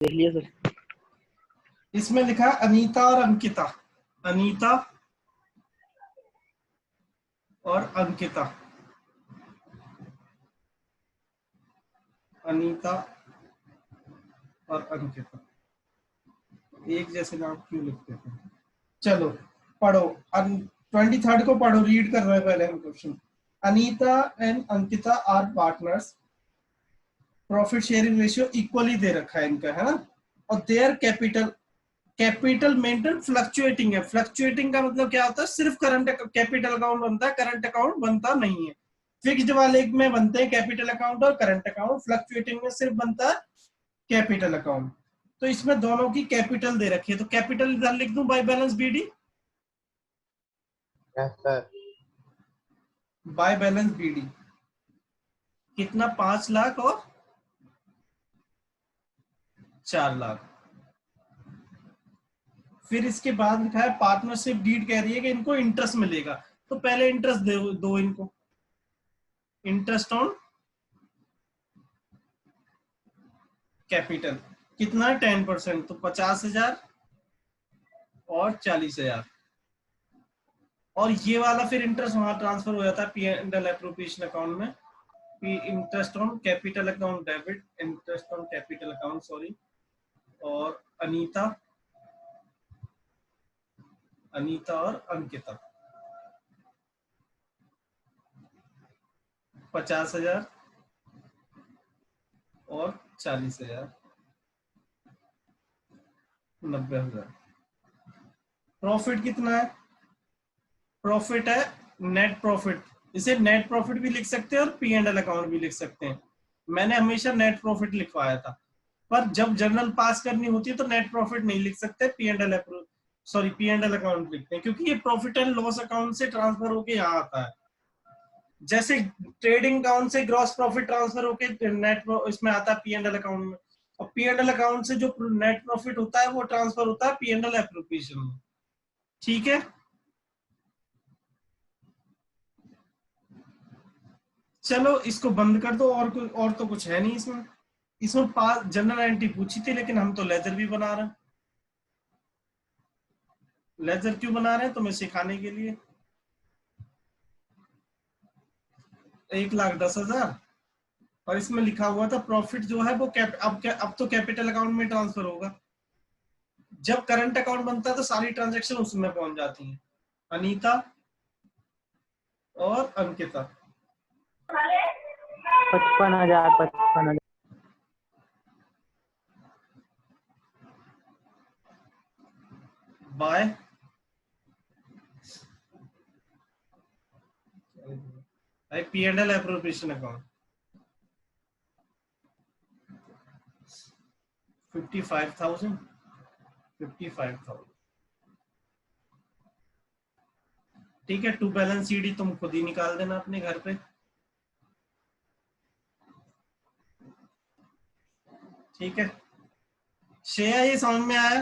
देख लिया सर। इसमें लिखा है अनीता और अंकिता, अनीता और अंकिता, अनीता और अंकिता, एक जैसे नाम क्यों लिखते थे? चलो पढ़ो, 23rd को पढ़ो, रीड कर रहे हैं पहले हम question. Anita and Ankita are partners, profit sharing ratio equally दे रखा है इनका, है ना, और their capital, capital maintain fluctuating है। फ्लक्चुएटिंग का मतलब क्या होता है? सिर्फ करंट कैपिटल अकाउंट बनता है, करंट अकाउंट बनता नहीं है। फिक्स्ड वाले में बनते हैं कैपिटल अकाउंट और करंट अकाउंट, फ्लक्चुएटिंग में सिर्फ बनता है कैपिटल अकाउंट। तो इसमें दोनों की कैपिटल दे रखी है, तो कैपिटल इधर लिख दूं by balance BD, yes sir. By balance BD कितना? 5 लाख और 4 लाख। फिर इसके बाद लिखा है पार्टनरशिप डीड, कह रही है कि इनको इंटरेस्ट मिलेगा, तो पहले इंटरेस्ट दो इनको, इंटरेस्ट ऑन कैपिटल कितना? 10%, तो 50,000 और 40,000। और ये वाला फिर इंटरेस्ट वहां ट्रांसफर हो जाता है P and L appropriation account में, interest on capital account debit, interest on capital account sorry. और अनीता, अनीता और अंकिता 50,000 और 40,000, 90,000। प्रॉफिट कितना है? प्रॉफिट है नेट प्रॉफिट, इसे नेट प्रॉफिट भी लिख सकते हैं और पी एंड एल अकाउंट भी लिख सकते हैं। मैंने हमेशा नेट प्रॉफिट लिखवाया था, पर जब जनरल पास करनी होती है तो नेट प्रॉफिट नहीं लिख सकते, P and L sorry P and L account लिखते हैं, क्योंकि ये प्रॉफिट एंड लॉस अकाउंट से ट्रांसफर होके यहाँ आता है। जैसे ट्रेडिंग अकाउंट से ग्रॉस प्रॉफिट ट्रांसफर होके नेट इसमें आता है पी एंड एल अकाउंट में, और पी एंड एल अकाउंट से जो नेट प्रॉफिट होता है वो ट्रांसफर होता है पी एंड एल एप्रोप्रिएशन में। ठीक है, चलो इसको बंद कर दो, और कोई और तो कुछ है नहीं इसमें। इसमें पास जनरल एंट्री पूछी थी, लेकिन हम तो लेजर भी बना रहे हैं। लेजर क्यों बना रहे हैं? तुम्हें सिखाने के लिए। 1,10,000, और इसमें लिखा हुआ था प्रॉफिट जो है वो अब तो कैपिटल अकाउंट में ट्रांसफर होगा। जब करंट अकाउंट बनता है तो सारी ट्रांजेक्शन उसमें पहुंच जाती है। अनीता और Ankita 55,000, 55,000। Bye P and L appropriation account 55,000, 55,000। ठीक है, टू बैलेंस सीडी तुम खुद ही निकाल देना अपने घर पे। ठीक है, श्रेया ये समझ में आया?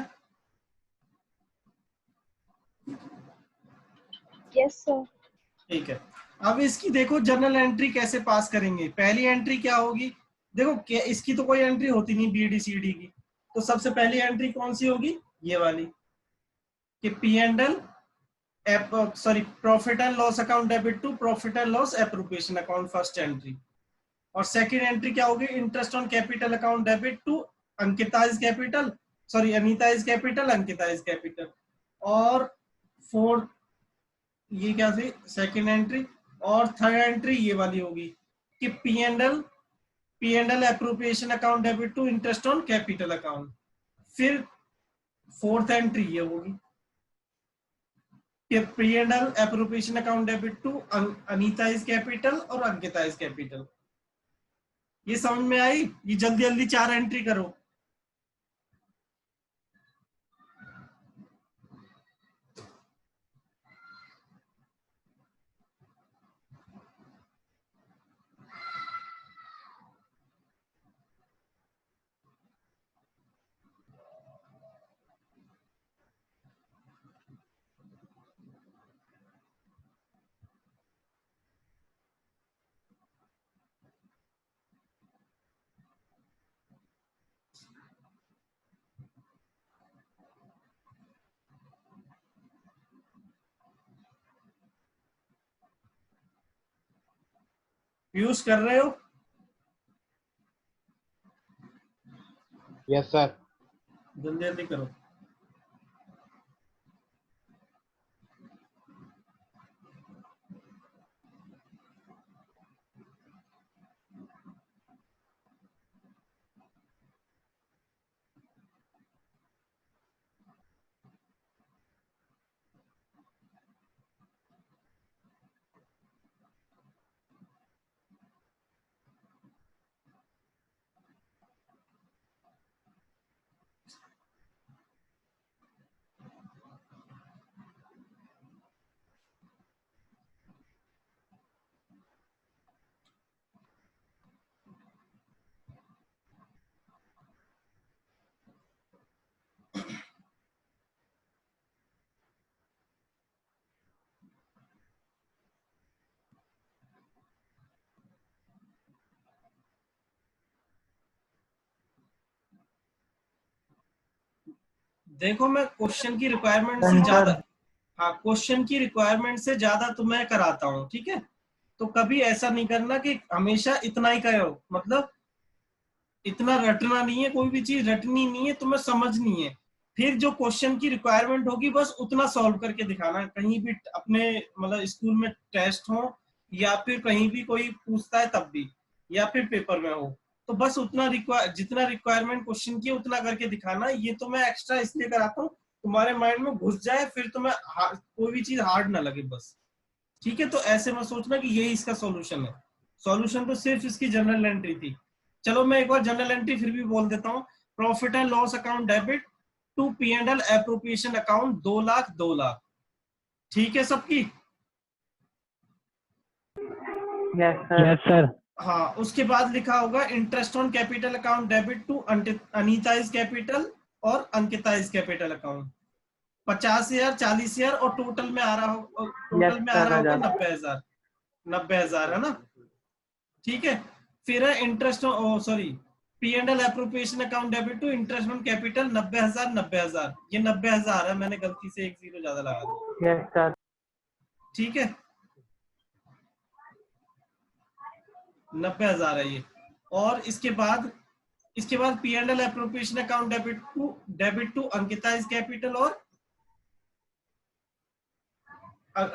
Yes sir. ठीक है, अब इसकी देखो जनरल एंट्री कैसे पास करेंगे। पहली एंट्री क्या होगी? देखो इसकी तो कोई एंट्री होती नहीं बीडीसीडी की, तो सबसे पहली एंट्री कौन सी होगी? ये वाली, कि P and L sorry profit and loss account debit to profit and loss appropriation account, first entry. और सेकंड एंट्री क्या होगी? Interest on capital account debit to Ankita is capital, sorry Anita is capital, Ankita is capital. और fourth ये क्या थी? Second entry. और third entry ये वाली होगी कि P and L appropriation account debit to interest on capital account. फिर फोर्थ एंट्री ये होगी कि P and L appropriation account debit to Anita is capital और अंकिता इज कैपिटल। ये समझ में आई? ये जल्दी जल्दी 4 एंट्री करो। यूज कर रहे हो? Yes sir. जल्दी जल्दी करो। देखो मैं क्वेश्चन की रिक्वायरमेंट से ज्यादा, हाँ क्वेश्चन की रिक्वायरमेंट से ज्यादा तो मैं कराता हूँ, ठीक है। तो कभी ऐसा नहीं करना कि हमेशा इतना ही करो, मतलब इतना रटना नहीं है, कोई भी चीज रटनी नहीं है, तुम्हें समझनी है। फिर जो क्वेश्चन की रिक्वायरमेंट होगी बस उतना सॉल्व करके दिखाना। कहीं भी अपने मतलब स्कूल में टेस्ट हो या फिर कहीं भी कोई पूछता है तब भी, या फिर पेपर में हो, तो बस उतना जितना रिक्वायरमेंट क्वेश्चन की उतना करके दिखाना। ये तो मैं एक्स्ट्रा इसलिए कराता हूँ तुम्हारे माइंड में घुस जाए, फिर तुम्हें कोई भी चीज हार्ड ना लगे बस, ठीक है। तो ऐसे में सोचना कि यही इसका सॉल्यूशन है। सॉल्यूशन तो सिर्फ इसकी जनरल एंट्री थी। चलो मैं एक बार जनरल एंट्री फिर भी बोल देता हूँ। Profit and loss account debit to P and L appropriation account 2,00,000 2,00,000, ठीक है सबकी? Yes sir. हाँ, उसके बाद लिखा होगा interest on capital account debit to Anita's capital और अंकिताइज कैपिटल अकाउंट 50,000 40,000 और टोटल में आ रहा होगा, टोटल में आ रहा होगा 90,000। 90,000 है ना, ठीक है। फिर है interest sorry P and L appropriation account debit to interest on capital 90,000 90,000, ये 90,000 है, मैंने गलती से एक जीरो ज्यादा लगा दिया। Yes sir. ठीक है, 90,000 है ये। और इसके बाद P and L appropriation account debit to Ankita's capital और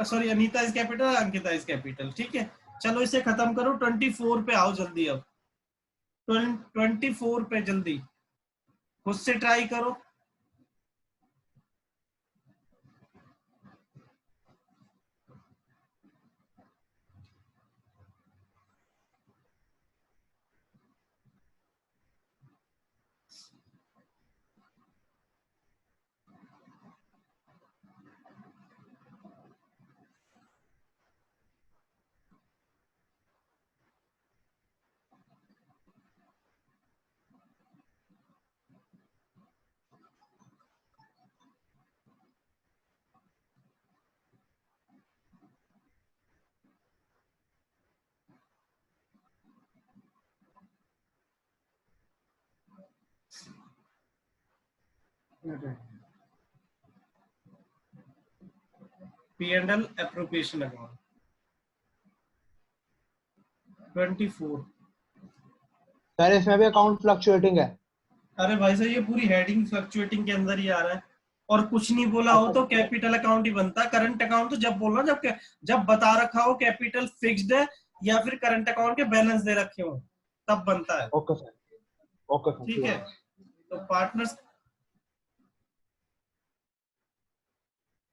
सॉरी अनीताइज कैपिटल और अंकिताइज कैपिटल, ठीक है। चलो इसे खत्म करो, 24 पे आओ जल्दी। अब 24 पे जल्दी खुद से ट्राई करो। P and L appropriation account 24। Sir इसमें भी अकाउंट फ्लक्चुएटिंग है। अरे भाई साहब ये पूरी हेडिंग फ्लक्चुएटिंग के अंदर ही आ रहा है, और कुछ नहीं बोला हो तो कैपिटल अकाउंट ही बनता है। करंट अकाउंट तो जब बोलना जब बता रखा हो कैपिटल फिक्स्ड है या फिर करंट अकाउंट के बैलेंस दे रखे हो तब बनता है। ओके सर, ओके सर, ठीक है, तो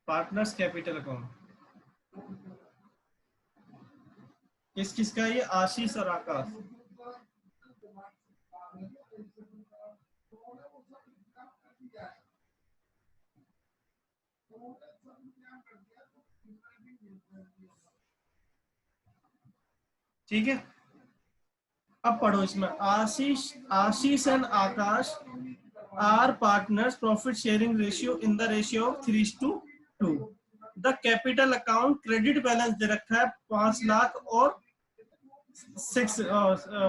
पार्टनर्स कैपिटल अकाउंट किसका ये? आशीष और आकाश। ठीक है, अब पढ़ो इसमें। Ashish and Akash are partners, profit sharing ratio in the ratio of 3:2। The capital account credit balance दे रखा है 5 लाख और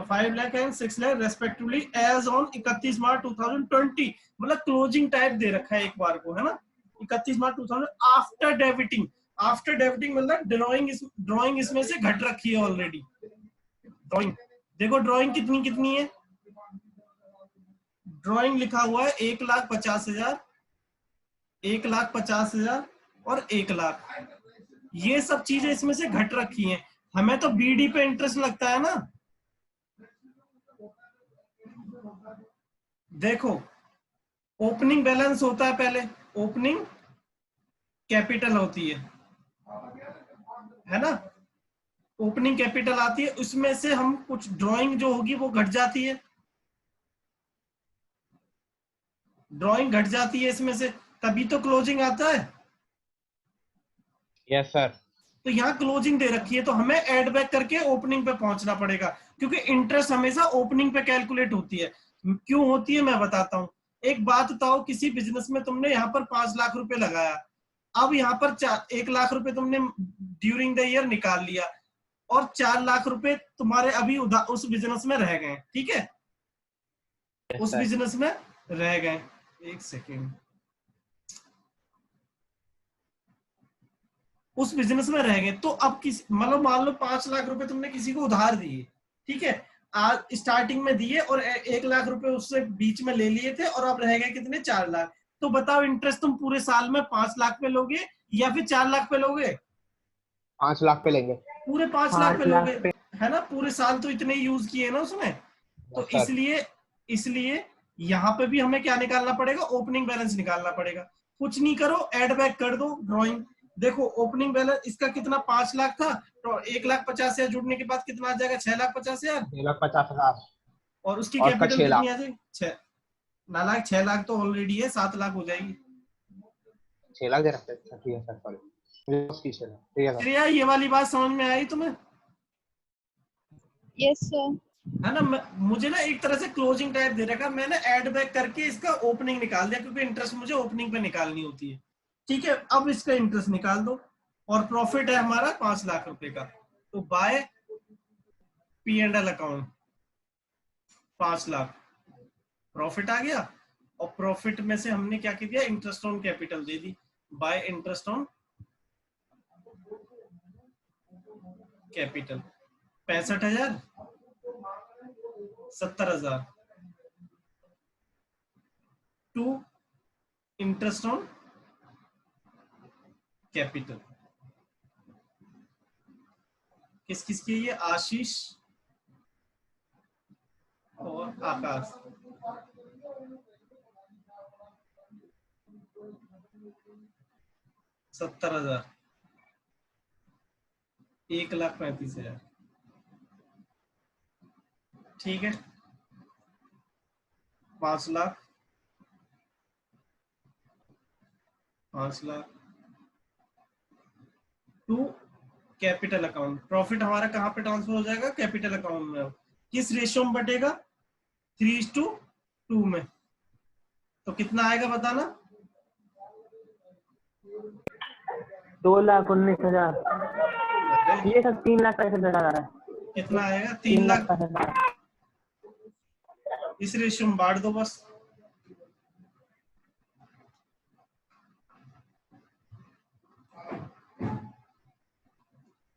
5 lakh and 6 lakh respectively as on 31 March 2020। मतलब क्लोजिंग टाइप दे रखा है एक बार को, है ना, 31 मार्च 2000 आफ्टर डेबिटिंग। मतलब ड्रॉइंग इसमें से घट रखी है ऑलरेडी। ड्राइंग देखो, ड्राइंग कितनी कितनी है। ड्राइंग लिखा हुआ है 1,50,000, 1,50,000 और 1,00,000। ये सब चीजें इसमें से घट रखी हैं। हमें तो बीडी पे इंटरेस्ट लगता है ना। देखो, ओपनिंग बैलेंस होता है पहले, ओपनिंग कैपिटल होती है ना। ओपनिंग कैपिटल आती है, उसमें से हम कुछ ड्राइंग जो होगी वो घट जाती है, ड्राइंग घट जाती है इसमें से, तभी तो क्लोजिंग आता है। Yes sir. तो यहाँ क्लोजिंग दे रखी है, तो हमें एड बैक करके ओपनिंग पे पहुंचना पड़ेगा, क्योंकि इंटरेस्ट हमेशा ओपनिंग पे कैलकुलेट होती है। क्यों होती है मैं बताता हूँ। एक बात बताओ, किसी बिजनेस में तुमने यहाँ पर 5 लाख रुपए लगाया, अब यहाँ पर 1 लाख रुपए तुमने ड्यूरिंग द ईयर निकाल लिया, और 4 लाख रुपए तुम्हारे अभी उस बिजनेस में रह गए, ठीक है। उस बिजनेस में रह गए, एक सेकेंड, उस बिजनेस में रह गए, तो अब किस मतलब मान लो 5 लाख रुपए तुमने किसी को उधार दिए, ठीक है। आज स्टार्टिंग में दिए और 1 लाख रुपए उससे बीच में ले लिए थे, और अब रह गए कितने, 4 लाख। तो बताओ, इंटरेस्ट तुम पूरे साल में 5 लाख पे लोगे या फिर 4 लाख पे लोगे? 5 लाख पे लेंगे। पूरे 5 लाख पे 5 लाख लोगे, पे। है ना। पूरे साल तो इतने यूज किए ना उसने। तो Yes, sir. इसलिए इसलिए यहाँ पे भी हमें क्या निकालना पड़ेगा, ओपनिंग बैलेंस निकालना पड़ेगा। कुछ नहीं करो, एड बैक कर दो ड्राइंग। देखो, ओपनिंग बैलेंस इसका कितना, 5 लाख था, तो 1,50,000 जुड़ने के बाद कितना आ जाएगा, 6,50,000। 6,50,000 और उसकी और उसका कैपिटल 6 कितनी लाख। आ जाएगी, 6 लाख। 6 लाख तो ऑलरेडी है, 7 लाख हो जाएगी। 6 लाख दे रखते हैं। ठीक है सर, सॉरी उसकी 6 लाख। ठीक है सर। श्रेया, ये वाली बात समझ में आई तुम्हें? Yes sir. है ना। मुझे ना एक तरह से क्लोजिंग टाइप दे रखा, मैंने ऐड बैक करके इसका ओपनिंग निकाल दिया, क्योंकि इंटरेस्ट मुझे ओपनिंग पे निकालनी होती है, ठीक है। अब इसका इंटरेस्ट निकाल दो, और प्रॉफिट है हमारा 5 लाख रुपए का। तो by P and L account 5 lakh profit आ गया, और प्रॉफिट में से हमने क्या किया, इंटरेस्ट ऑन कैपिटल दे दी, by interest on capital. 65,000, 70,000 to interest on capital. किस किस की, ये आशीष और आकाश। $70,000, 1,35,000, ठीक है। 5 lakh, 5 lakh to capital account. Profit हमारा कहाँ पे ट्रांसफर हो जाएगा, कैपिटल अकाउंट में। किस रेशियो में बटेगा, 3:2 में। तो कितना आएगा बताना। 2,19,000। ये सब 3 लाख पैसे दे रहा है। कितना आएगा, 3 3 लाख लाख। पैसे। इस रेशियो में बांट दो बस।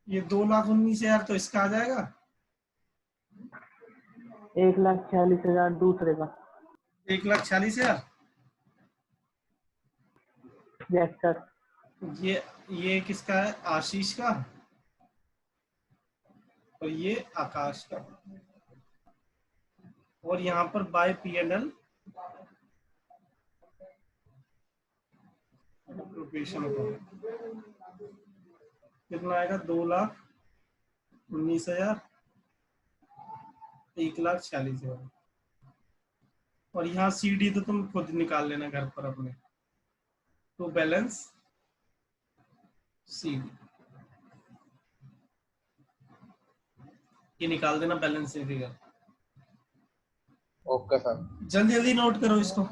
ये 2,19,000 तो इसका आ जाएगा, 1,46,000 दूसरे का। 1,46,000। Yes sir. ये किसका है, आशीष का, और ये आकाश का। और यहाँ पर बाय पी एंड एल प्रोपेशन कितना आएगा, 2,19,000, 1,46,000। और यहाँ सीडी तो तुम खुद निकाल लेना घर पर अपने। तो बैलेंस सीडी ये निकाल देना, बैलेंस फिगर। Okay sir. जल्दी जल्दी नोट करो इसको।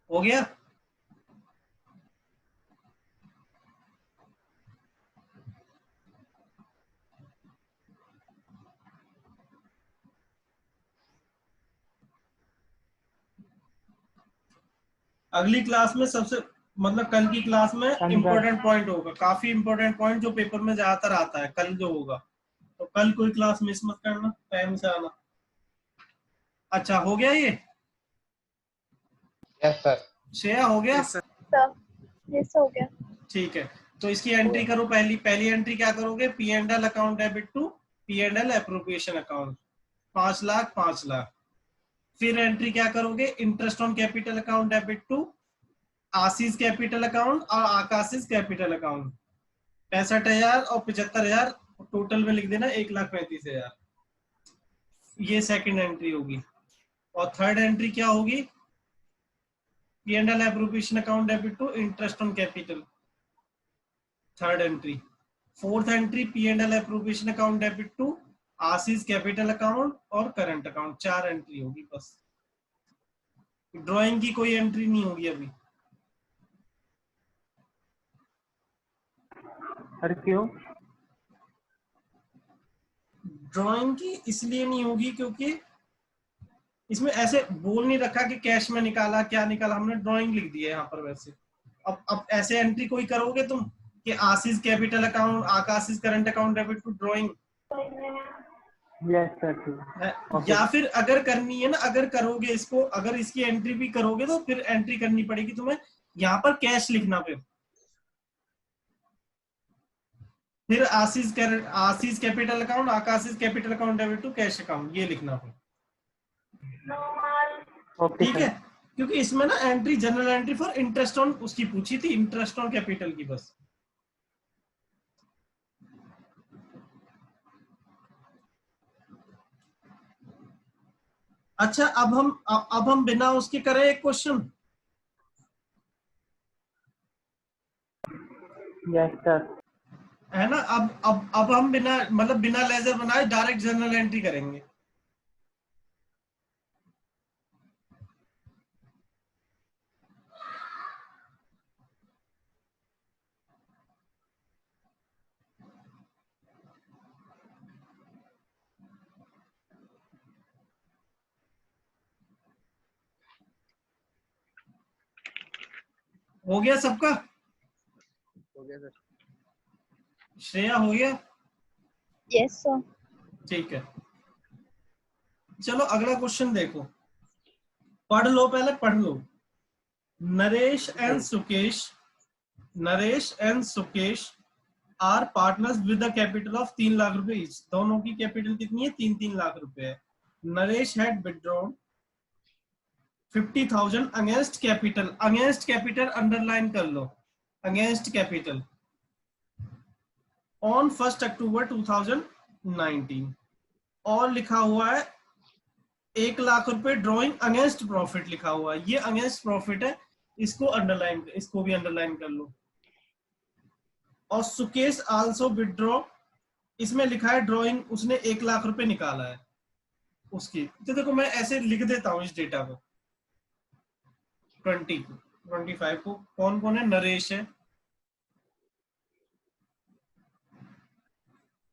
हो गया। अगली क्लास में सबसे मतलब कल की क्लास में इम्पोर्टेंट पॉइंट होगा, काफी इम्पोर्टेंट पॉइंट जो पेपर में ज्यादातर आता है कल जो होगा, तो कल कोई क्लास मिस मत करना, टाइम से आना। अच्छा हो गया ये? Yes sir. श्रेया हो गया? यस हो गया। ठीक है, तो इसकी एंट्री करो। पहली एंट्री क्या करोगे? P and L account debit to P and L appropriation account 5 lakh 5 lakh. फिर एंट्री क्या करोगे? Interest on capital account debit to Ashish capital account और आकाशीष कैपिटल अकाउंट 65,000 और 75,000 टोटल में लिख देना 1,35,000। ये सेकंड एंट्री होगी। और थर्ड एंट्री क्या होगी? P and L appropriation account debit to interest on capital, third entry. Fourth entry P and L appropriation account debit to Ashish capital account और करंट अकाउंट। 4 एंट्री होगी बस। ड्राइंग की कोई entry नहीं होगी अभी। सर क्यों? ड्राइंग की इसलिए नहीं होगी क्योंकि इसमें ऐसे बोल नहीं रखा कि कैश में निकाला क्या निकाला, हमने ड्राइंग लिख दी है यहाँ पर। वैसे अब ऐसे एंट्री कोई करोगे तुम कि Ashish capital account Akash's current account debit to drawing? Yes sir. या फिर अगर करनी है ना, अगर करोगे इसको, अगर इसकी एंट्री भी करोगे तो फिर एंट्री करनी पड़ेगी तुम्हें यहाँ पर कैश लिखना। फिर Ashish capital account Akash's capital account debit to cash account, ये लिखना फिर। ठीक है, क्योंकि इसमें ना entry journal entry for interest on उसकी पूछी थी, इंटरेस्ट ऑन कैपिटल की बस। अच्छा अब हम बिना उसके करें एक क्वेश्चन। Yes sir. है ना? अब हम बिना मतलब बिना लेजर बनाए डायरेक्ट जनरल एंट्री करेंगे। हो गया सबका? हो गया सर। श्रेया हो गया? Yes sir. ठीक है, चलो अगला क्वेश्चन देखो, पढ़ लो, पहले पढ़ लो। Naresh and Sukesh are partners with the capital of 3 lakh रुपए ईच। दोनों की कैपिटल कितनी है? 3-3 लाख रुपए है। Naresh had withdrawn 50,000 against capital. Against capital underline कर लो, अगेंस्ट कैपिटल ऑन 1 अक्टूबर 2019। और लिखा हुआ है 1 लाख रुपए ड्रॉइंग अगेंस्ट प्रॉफिट लिखा हुआ है। ये अगेंस्ट प्रॉफिट है, इसको अंडरलाइन, इसको भी अंडरलाइन कर लो। और सुकेश आल्सो विथड्रॉ, इसमें लिखा है ड्रॉइंग, उसने 1 लाख रुपए निकाला है उसकी। तो देखो मैं ऐसे लिख देता हूँ इस डेटा को, 25 को। कौन कौन है? नरेश है,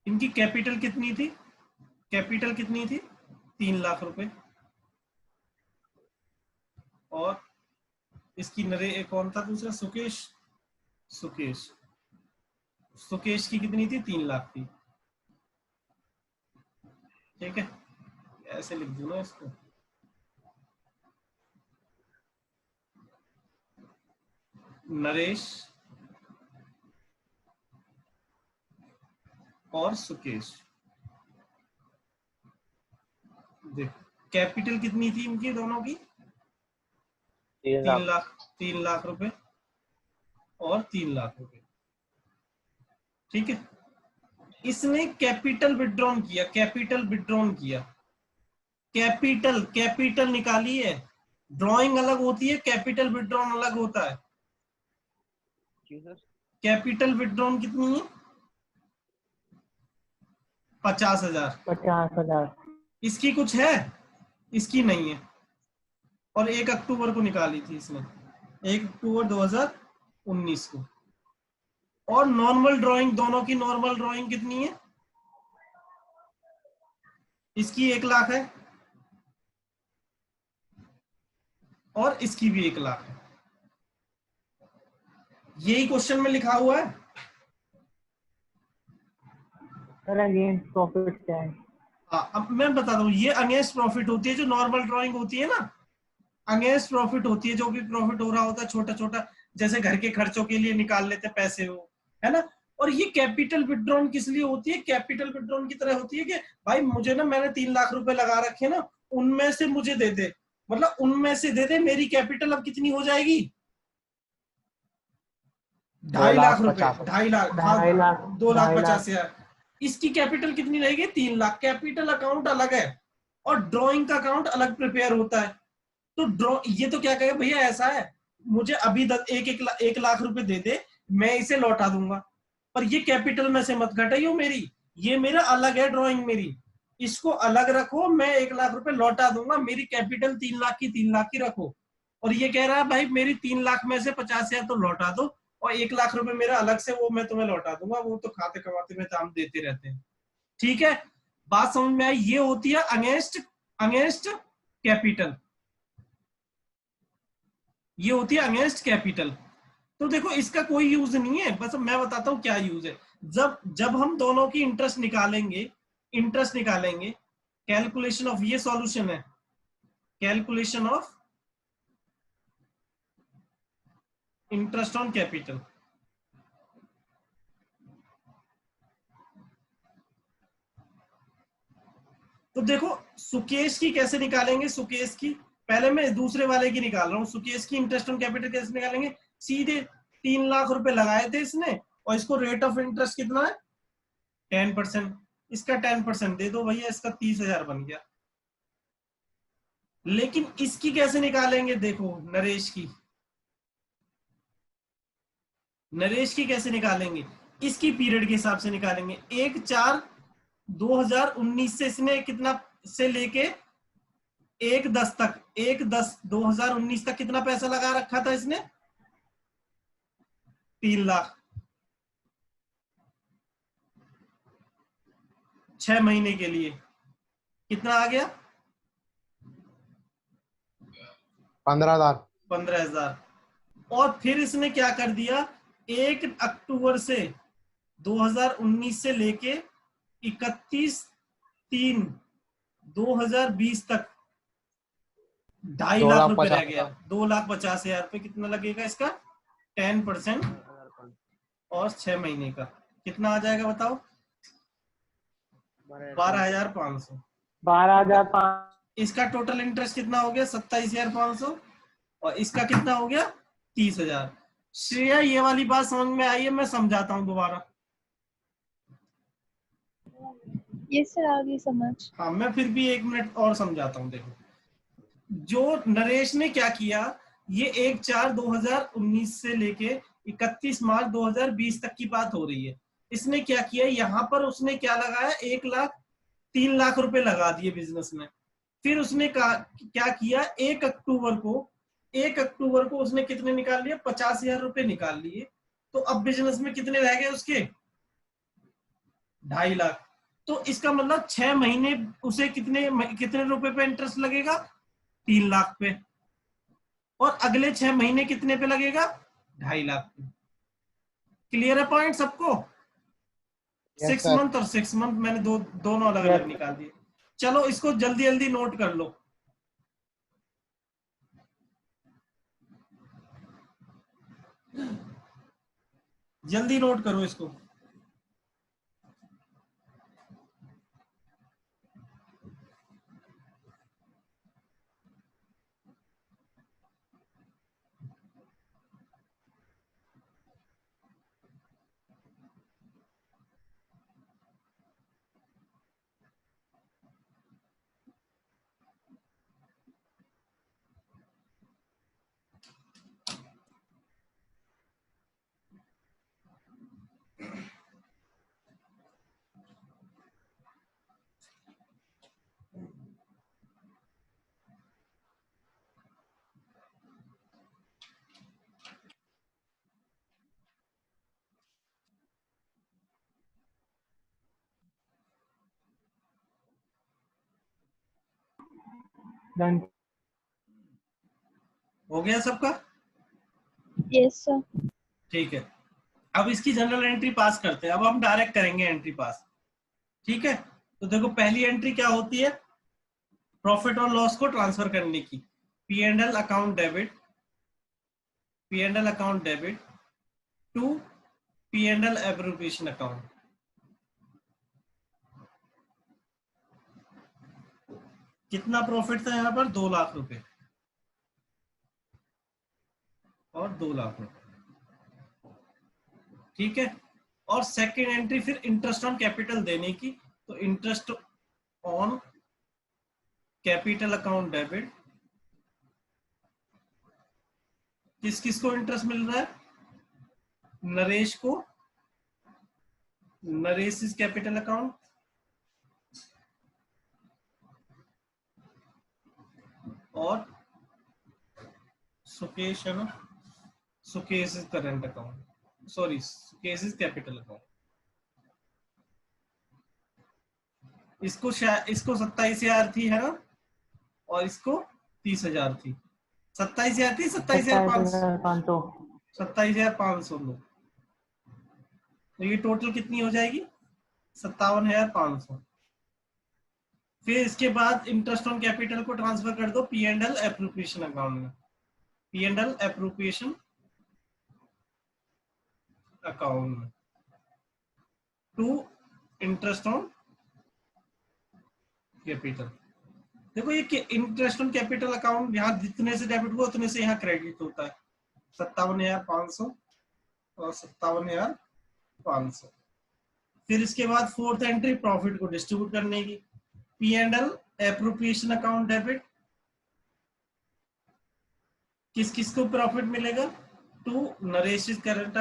इनकी कैपिटल कितनी थी? कैपिटल कितनी थी? 3 लाख रुपए। और इसकी कौन था दूसरा? सुकेश की कितनी थी? 3 लाख थी। ठीक है, ऐसे लिख दूं ना इसको। नरेश और सुकेश, देख कैपिटल कितनी थी इनकी दोनों की? 3 लाख रुपए और 3 लाख रुपए। ठीक है, इसने कैपिटल विड्रॉन किया, कैपिटल निकाली है। ड्राइंग अलग होती है, कैपिटल विड्रॉन अलग होता है। कैपिटल विड्रॉन कितनी है? 50,000। इसकी कुछ है? इसकी नहीं है। और 1 अक्टूबर को निकाली थी इसने, 1 अक्टूबर 2019 को। और नॉर्मल ड्राइंग, दोनों की नॉर्मल ड्राइंग कितनी है? इसकी 1 लाख है और इसकी भी 1 लाख है। यही क्वेश्चन में लिखा हुआ है। सर अगेंस्ट प्रॉफिट क्या है? हाँ, अब मैं बता दूं, ये अगेंस्ट प्रॉफिट होती है, जो नॉर्मल ड्राइंग होती है ना, अगेंस्ट प्रॉफिट होती है, जो भी प्रॉफिट हो रहा होता है छोटा छोटा, जैसे घर के खर्चों के लिए निकाल लेते हैं पैसे वो, है ना। और ये कैपिटल विड्रॉन किस लिए होती है? कैपिटल विड्रॉन की तरह होती है कि भाई मुझे ना, मैंने 3 लाख रुपए लगा रखे ना, उनमें से मुझे दे दे, मतलब उनमें से दे दे, मेरी कैपिटल अब कितनी हो जाएगी? दो 2.5 लाख लाख रुपए, पचास 2.5 लाख, हाँ, 2.5 लाख, 2,50,000। इसकी कैपिटल कितनी रहेगी? 3 लाख। कैपिटल अकाउंट अलग है और ड्रॉइंग का अकाउंट अलग प्रिपेयर होता है। तो ड्रॉ ये तो क्या कहेगा, भैया ऐसा है, मुझे अभी 1 लाख रुपए दे दे, मैं इसे लौटा दूंगा, पर ये कैपिटल में से मत घटाइयो मेरी, ये मेरा अलग है ड्रॉइंग मेरी, इसको अलग रखो, मैं 1 लाख रुपए लौटा दूंगा, मेरी कैपिटल 3 लाख की 3 लाख की रखो। और ये कह रहा है भाई मेरी 3 लाख में से 50,000 तो लौटा दो, और 1 लाख रुपए मेरा अलग से वो मैं तुम्हें लौटा दूंगा, वो तो खाते कमाते में काम देते रहते हैं। ठीक है, बात समझ में आई? ये होती है अगेंस्ट अगेंस्ट कैपिटल, ये होती है अगेंस्ट कैपिटल। तो देखो इसका कोई यूज नहीं है, बस मैं बताता हूं क्या यूज है। जब जब हम दोनों की इंटरेस्ट निकालेंगे, इंटरेस्ट निकालेंगे, कैलकुलेशन ऑफ, ये सॉल्यूशन है, calculation of interest on capital. तो देखो सुकेश की कैसे निकालेंगे, सुकेश की, पहले मैं दूसरे वाले की निकाल रहा हूँ, सुकेश की इंटरेस्ट ऑन कैपिटल कैसे निकालेंगे? सीधे 3 लाख रुपए लगाए थे इसने, और इसको रेट ऑफ इंटरेस्ट कितना है? 10%। इसका 10% दे दो भैया, इसका 30,000 बन गया। लेकिन इसकी कैसे निकालेंगे? देखो नरेश की, नरेश की कैसे निकालेंगे? इसकी पीरियड के हिसाब से निकालेंगे। 1/4/2019 से इसने कितना, से लेके 1/10 तक, 1/10/2019 तक कितना पैसा लगा रखा था इसने? 3 लाख। 6 महीने के लिए कितना आ गया? 15,000। 15,000। और फिर इसने क्या कर दिया, 1 अक्टूबर से 2019 से लेके 31/3/2020 तक 2.5 लाख रुपए रह गया। 2,50,000 रुपए कितना लगेगा इसका? 10% और 6 महीने का कितना आ जाएगा बताओ? 12,500। 12,500। इसका टोटल इंटरेस्ट कितना हो गया? 27,500। और इसका कितना हो गया? 30,000। श्रेया ये वाली बात समझ में आई है? मैं समझाता हूँ दोबारा। ये सर आ गई समझ। हाँ, मैं फिर भी 1 मिनट और समझाता हूँ। देखो जो नरेश ने क्या किया, ये 1/4/2019 से लेके 31 मार्च 2020 तक की बात हो रही है। इसने क्या किया, यहाँ पर उसने क्या लगाया, 1,03,00,000 रुपए लगा दिए बिजनेस में। फिर उसने क्या किया, 1 अक्टूबर को उसने कितने निकाल लिए? 50,000 रुपए निकाल लिए। तो अब बिजनेस में कितने रह गए उसके? 2.5 लाख। तो इसका मतलब 6 महीने उसे कितने कितने रुपए पे इंटरेस्ट लगेगा? 3 लाख पे। और अगले 6 महीने कितने पे लगेगा? 2.5 लाख पे। क्लियर है पॉइंट सबको? Yes 6 sir. मंथ और 6 मंथ मैंने दोनों अलग अलग निकाल दिए। चलो इसको जल्दी जल्दी नोट कर लो। जल्दी नोट करो इसको। डन। हो गया सबका? Yes sir. ठीक है, अब इसकी जनरल एंट्री पास करते हैं। अब हम डायरेक्ट करेंगे एंट्री पास। ठीक है, तो देखो पहली एंट्री क्या होती है, प्रॉफिट और लॉस को ट्रांसफर करने की। P and L account debit, P and L account debit to P and L appropriation account. कितना प्रॉफिट था यहाँ पर, 2 लाख रुपए और 2 लाख रुपए। ठीक है, और सेकेंड एंट्री फिर इंटरेस्ट ऑन कैपिटल देने की। तो interest on capital account debit, किस किस को इंटरेस्ट मिल रहा है, नरेश को, नरेश इज कैपिटल अकाउंट, और सुकेश है ना, Sukesh is current account, sorry Sukesh is capital account. इसको 27,000 थी है ना, और इसको 30,000 थी। 27,000 थी, 27,500, 27,500 लो। तो ये टोटल कितनी हो जाएगी, 57,500। फिर इसके बाद इंटरेस्ट ऑन कैपिटल को ट्रांसफर कर दो P and L appropriation account में, P and L appropriation account में टू इंटरेस्ट ऑन कैपिटल। देखो ये इंटरेस्ट ऑन कैपिटल अकाउंट यहाँ जितने से डेबिट हुआ उतने से यहाँ क्रेडिट होता है, 57,500 और 57,500। फिर इसके बाद फोर्थ एंट्री प्रॉफिट को डिस्ट्रीब्यूट करने की, P and L appropriation account debit, किस किस को प्रॉफिट मिलेगा, to Naresh current,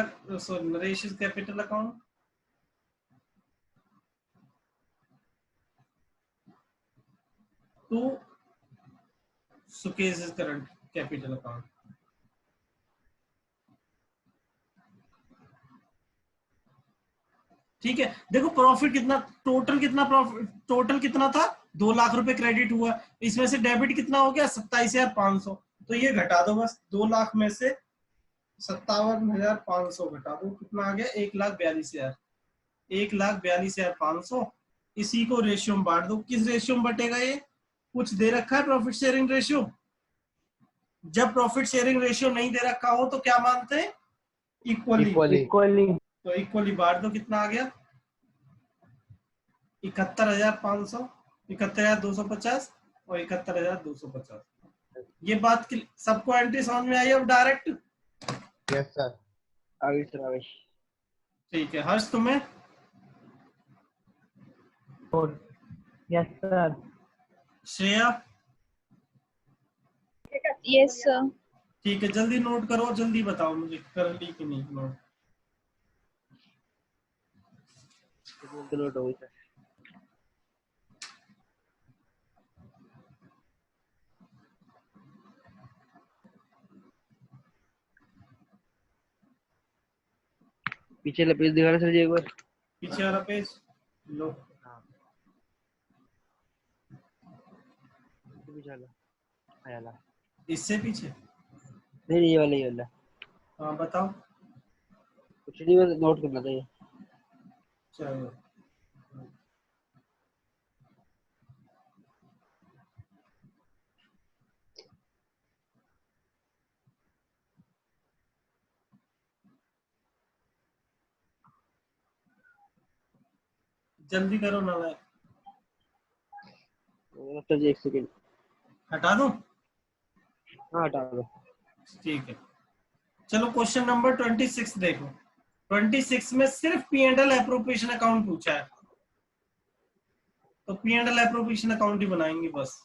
Naresh capital account, to Sukesh current capital account. ठीक है, देखो प्रॉफिट कितना, टोटल कितना प्रॉफिट, टोटल कितना था, 2 लाख रुपए क्रेडिट हुआ, इसमें से डेबिट कितना हो गया, 27,500। तो ये घटा दो बस, 2 लाख में से 57,500 घटा दो, कितना आ गया, 1,42,000, 1,42,500। इसी को रेशियो में बांट दो। किस रेशियो में बटेगा ये, कुछ दे रखा है प्रॉफिट शेयरिंग रेशियो। जब प्रॉफिट शेयरिंग रेशियो नहीं दे रखा हो तो क्या मानते हैं, इक्वली। इक्वली। तो इक्वली बांट दो, कितना आ गया, 71,500, 71,250 और 71,250। ये बात सबको एंट्री समझ में आई अब डायरेक्ट। यस सर, आगे सर आगे। ठीक है, हर्ष तुम्हें, yes sir. Shreya, yes sir. ठीक है, जल्दी नोट करो, जल्दी बताओ मुझे कर ली कि नहीं नोट। नोट हो गई सर। पीछे वाला पेज दिखाना सर जी एक बार, पीछे वाला पेज लो। पीछे वाला, इससे पीछे, नहीं ये वाला, ये वाला। हाँ बताओ। कुछ नहीं, बस नोट करना था ये। चलो जल्दी करो ना, सर जी एक सेकंड, हटा दो। हाँ हटा दो। ठीक है, चलो क्वेश्चन नंबर 26 देखो। 26 में सिर्फ P and L appropriation account पूछा है, तो P and L appropriation account ही बनाएंगे बस।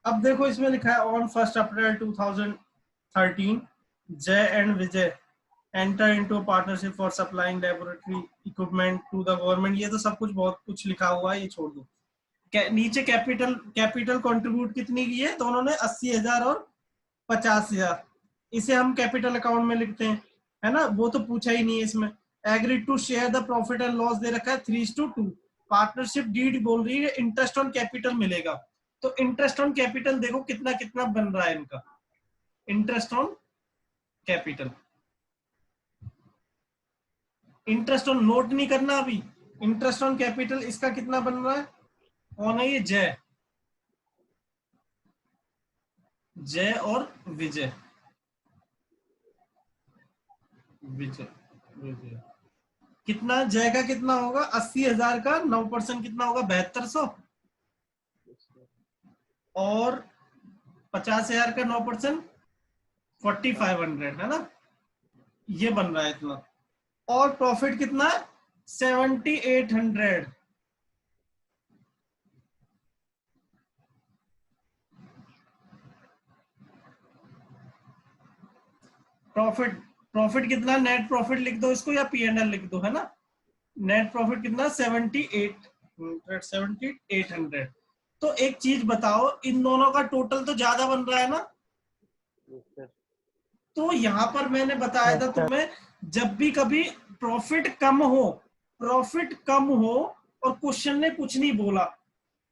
अब देखो इसमें लिखा है on 1 April 2013 Jay and Vijay enter into a partnership for supplying laboratory equipment to the government, ये तो सब कुछ बहुत कुछ लिखा हुआ है, ये छोड़ दो। नीचे कैपिटल कंट्रीब्यूट कितनी की है, दोनों ने 80,000 और 50,000, इसे हम कैपिटल अकाउंट में लिखते हैं, है ना, वो तो पूछा ही नहीं है इसमें। Agreed to share the profit and loss दे रखा है 3:2। पार्टनरशिप डीड बोल रही है इंटरेस्ट ऑन कैपिटल मिलेगा, तो इंटरेस्ट ऑन कैपिटल देखो कितना कितना बन रहा है इनका, interest on capital. Interest on note नहीं करना अभी, इंटरेस्ट ऑन कैपिटल इसका कितना बन रहा है, कौन है ये, जय और विजय, विजय कितना, जय का कितना होगा 80,000 का 9% कितना होगा 7200, और 50,000 का 9% 4500, है ना, ये बन रहा है इतना। और प्रॉफिट कितना है 7800, प्रॉफिट कितना, नेट प्रॉफिट लिख दो इसको या P&L लिख दो, है ना। नेट प्रॉफिट कितना 7800। तो एक चीज बताओ, इन दोनों का टोटल तो ज्यादा बन रहा है ना, तो यहां पर मैंने बताया था तुम्हें, जब भी कभी प्रॉफिट कम हो और क्वेश्चन ने कुछ नहीं बोला,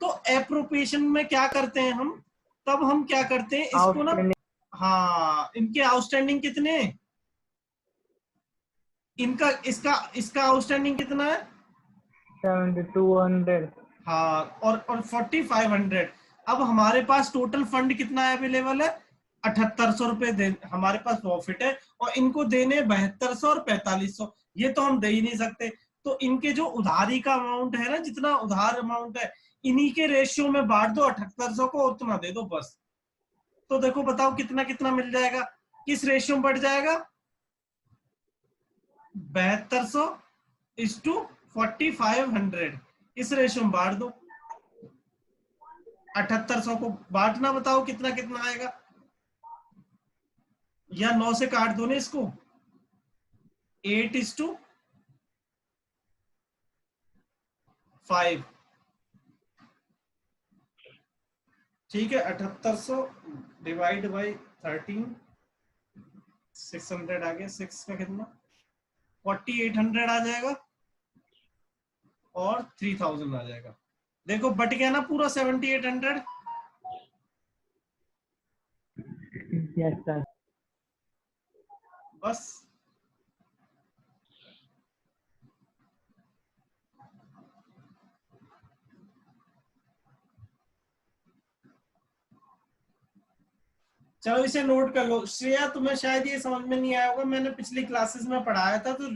तो एप्रोप्रिएशन में क्या करते हैं हम, तब हम क्या करते हैं इसको ना, हाँ, इनके आउटस्टैंडिंग कितने, इनका इसका आउटस्टैंडिंग कितना है 7200। हाँ, और 4500। अब हमारे पास टोटल फंड कितना अवेलेबल है 7800 रुपए हमारे पास प्रॉफिट है, और इनको देने 7200 और 4500, ये तो हम दे ही नहीं सकते, तो इनके जो उधारी का अमाउंट है ना, जितना उधार अमाउंट है, इन्हीं के रेशियो में बांट दो 7800 को, उतना दे दो बस। तो देखो बताओ कितना कितना मिल जाएगा, किस रेशियो में बढ़ जाएगा 7200 इज टू 4500, इस रेशियो में बांट दो 7800 को, बांटना बताओ कितना कितना आएगा, या 9 से काट दो ना इसको, 8:5, ठीक है। 7800 डिवाइड बाई 13, 600 आ गया, 6 का कितना 4800 आ जाएगा, और 3000 आ जाएगा। देखो बट गया ना पूरा 7800, यस सर। बस चलो इसे नोट कर लो। श्रेया तुम्हें शायद ये समझ में नहीं आया होगा, मैंने पिछली क्लासेस में पढ़ाया था, तो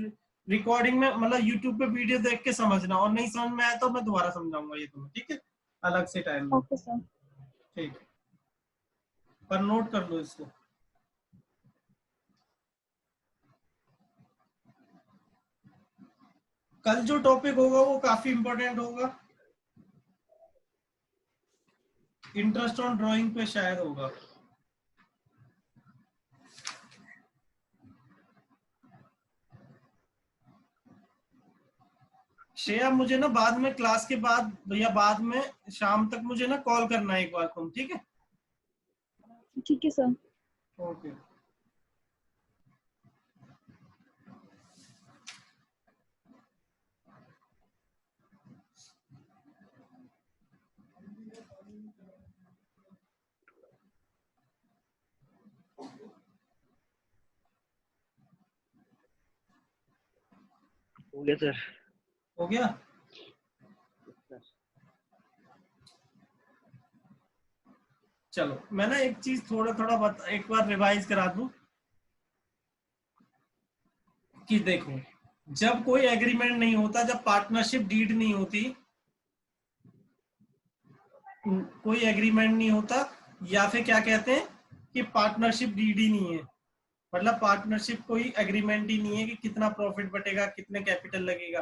रिकॉर्डिंग में मतलब यूट्यूब पे वीडियो देख के समझना, और नहीं समझ में आया तो मैं दोबारा समझाऊंगा ये तुम्हें, ठीक है, अलग से टाइम में, ओके सर। ठीक है, पर नोट कर लो इसको। कल जो टॉपिक होगा वो काफी इंपॉर्टेंट होगा, इंटरेस्ट ऑन ड्राइंग पे शायद होगा। श्रेया मुझे ना बाद में क्लास के बाद या बाद में शाम तक मुझे ना कॉल करना है एक बार तुम, ठीक है। ठीक है सर। ओके हो गया सर। हो गया। चलो मैं ना एक चीज थोड़ा थोड़ा एक बार रिवाइज करा दूं कि देखो, जब कोई एग्रीमेंट नहीं होता, जब पार्टनरशिप डीड नहीं होती, कोई एग्रीमेंट नहीं होता, या फिर क्या कहते हैं कि पार्टनरशिप डीड ही नहीं है, मतलब पार्टनरशिप कोई एग्रीमेंट ही नहीं है कि कितना प्रॉफिट बटेगा, कितने कैपिटल लगेगा,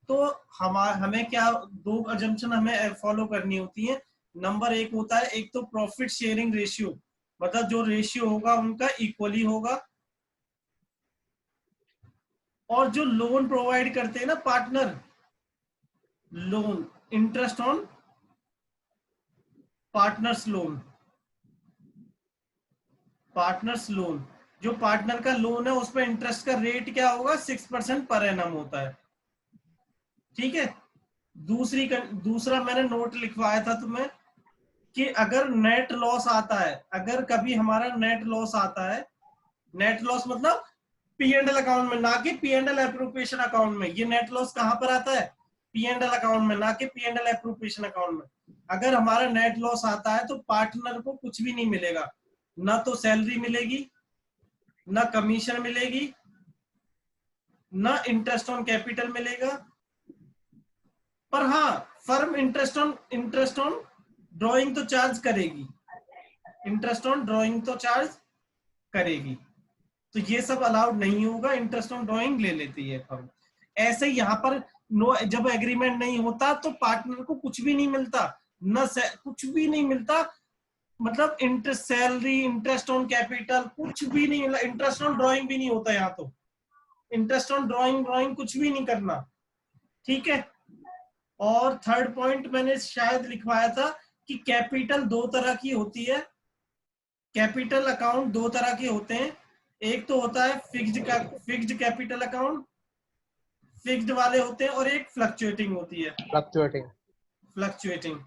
तो हमें क्या दो अजम्पशन हमें फॉलो करनी होती है। नंबर एक होता है, एक तो प्रॉफिट शेयरिंग रेशियो, मतलब जो रेशियो होगा उनका इक्वली होगा, और जो लोन प्रोवाइड करते हैं ना partner, loan, interest on partners loan, partners loan, जो पार्टनर का लोन है उसमें इंटरेस्ट का रेट क्या होगा, 6% पर एनम होता है। ठीक है। दूसरा मैंने नोट लिखवाया था तुम्हें कि अगर नेट लॉस आता है, अगर कभी हमारा नेट लॉस आता है, नेट लॉस मतलब P&L अकाउंट में, ना कि P&L एप्रोप्रिएशन अकाउंट में, ये नेट लॉस कहां पर आता है, P&L अकाउंट में, ना कि P&L एप्रोप्रिएशन अकाउंट में। अगर हमारा नेट लॉस आता है तो पार्टनर को कुछ भी नहीं मिलेगा, ना तो सैलरी मिलेगी, ना कमीशन मिलेगी, ना इंटरेस्ट ऑन कैपिटल मिलेगा। पर हाँ, फर्म इंटरेस्ट ऑन ड्रॉइंग तो चार्ज करेगी, इंटरेस्ट ऑन ड्रॉइंग तो चार्ज करेगी। तो ये सब अलाउड नहीं होगा, इंटरेस्ट ऑन ड्रॉइंग ले लेती है फर्म। ऐसे यहाँ पर जब एग्रीमेंट नहीं होता तो पार्टनर को कुछ भी नहीं मिलता, न कुछ भी नहीं मिलता, मतलब interest, salary, interest on capital, कुछ भी नहीं मिला, इंटरेस्ट ऑन ड्रॉइंग भी नहीं होता यहाँ तो, इंटरेस्ट ऑन ड्रॉइंग कुछ भी नहीं करना। ठीक है। और थर्ड पॉइंट मैंने शायद लिखवाया था कि कैपिटल दो तरह की होती है, कैपिटल अकाउंट दो तरह के होते हैं। एक तो होता है फिक्स्ड कैपिटल अकाउंट, फिक्स्ड वाले होते हैं, और एक फ्लक्चुएटिंग होती है, फ्लक्चुएटिंग।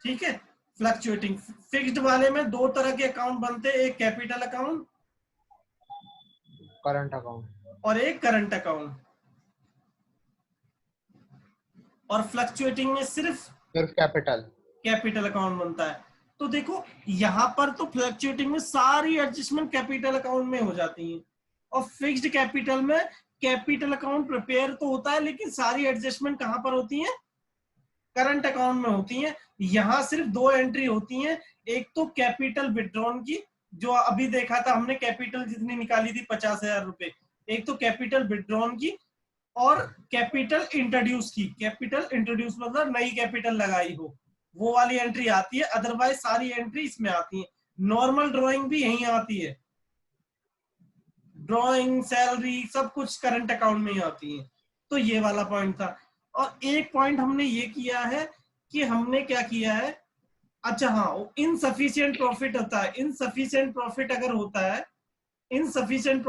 ठीक है। फ्लक्चुएटिंग, फिक्स्ड वाले में दो तरह के अकाउंट बनते हैं, एक कैपिटल अकाउंट, करंट अकाउंट, और एक करंट अकाउंट। और फ्लक्चुएटिंग में सिर्फ कैपिटल अकाउंट बनता है। तो देखो यहां पर तो फ्लक्चुएटिंग में सारी एडजस्टमेंट कैपिटल अकाउंट में हो जाती हैं, और फिक्स्ड कैपिटल में कैपिटल अकाउंट प्रिपेयर तो होता है लेकिन सारी एडजस्टमेंट कहां पर होती हैं, करंट अकाउंट में होती हैं। यहां सिर्फ दो एंट्री होती हैं, एक तो कैपिटल विड्रॉन की, जो अभी देखा था हमने, कैपिटल जितनी निकाली थी 50,000 रुपए, एक तो कैपिटल विड्रॉन की, और कैपिटल इंट्रोड्यूस की। कैपिटल इंट्रोड्यूस मतलब नई कैपिटल लगाई हो, वो वाली एंट्री आती है, अदरवाइज सारी एंट्री इसमें आती है। नॉर्मल ड्राइंग भी यहीं आती है, ड्राइंग, सैलरी, सब कुछ करंट अकाउंट में ही आती है। तो ये वाला पॉइंट था। और एक पॉइंट हमने ये किया है कि हमने क्या किया है, अच्छा हाँ, इनसफिशिएंट प्रॉफिट होता है, इनसफिशिएंट प्रॉफिट अगर होता है, इनसफिशिएंट